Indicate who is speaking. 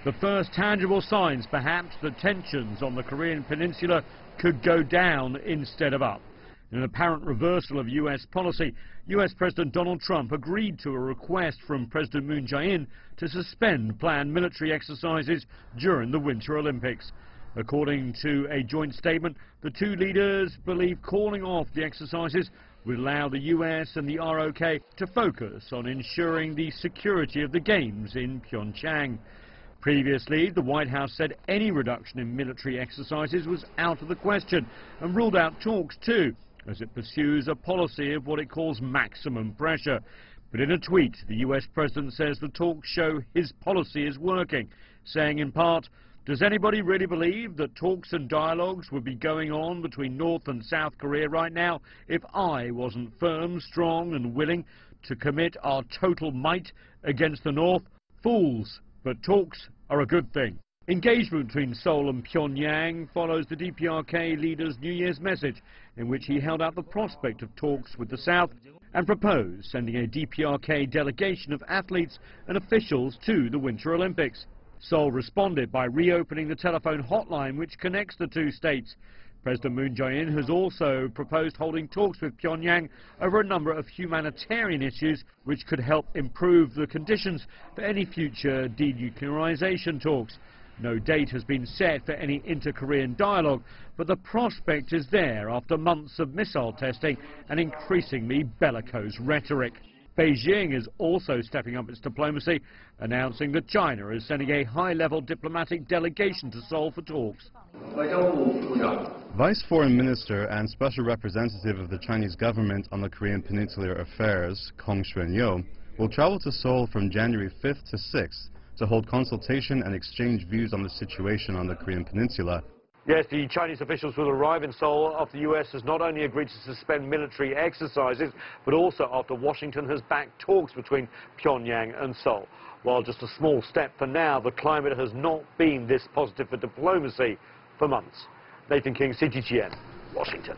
Speaker 1: The first tangible signs, perhaps, that tensions on the Korean peninsula could go down instead of up. In an apparent reversal of U.S. policy, U.S. President Donald Trump agreed to a request from President Moon Jae-in to suspend planned military exercises during the Winter Olympics. According to a joint statement, the two leaders believe calling off the exercises would allow the U.S. and the ROK to focus on ensuring the security of the Games in Pyongyang. Previously, the White House said any reduction in military exercises was out of the question and ruled out talks too, as it pursues a policy of what it calls maximum pressure. But in a tweet, the US President says the talks show his policy is working, saying in part, "Does anybody really believe that talks and dialogues would be going on between North and South Korea right now if I wasn't firm, strong and willing to commit our total might against the North? Fools, but talks are a good thing." Engagement between Seoul and Pyongyang follows the DPRK leader's New Year's message, in which he held out the prospect of talks with the South and proposed sending a DPRK delegation of athletes and officials to the Winter Olympics. Seoul responded by reopening the telephone hotline which connects the two states. President Moon Jae-in has also proposed holding talks with Pyongyang over a number of humanitarian issues which could help improve the conditions for any future denuclearization talks. No date has been set for any inter-Korean dialogue, but the prospect is there after months of missile testing and increasingly bellicose rhetoric. Beijing is also stepping up its diplomacy, announcing that China is sending a high-level diplomatic delegation to Seoul for talks.
Speaker 2: Vice Foreign Minister and Special Representative of the Chinese government on the Korean Peninsular Affairs, Kong Xuan-yo, will travel to Seoul from January 5th to 6th to hold consultation and exchange views on the situation on the Korean Peninsula.
Speaker 1: Yes, the Chinese officials will arrive in Seoul after the US has not only agreed to suspend military exercises, but also after Washington has backed talks between Pyongyang and Seoul. While just a small step for now, the climate has not been this positive for diplomacy for months. Nathan King, CGTN, Washington.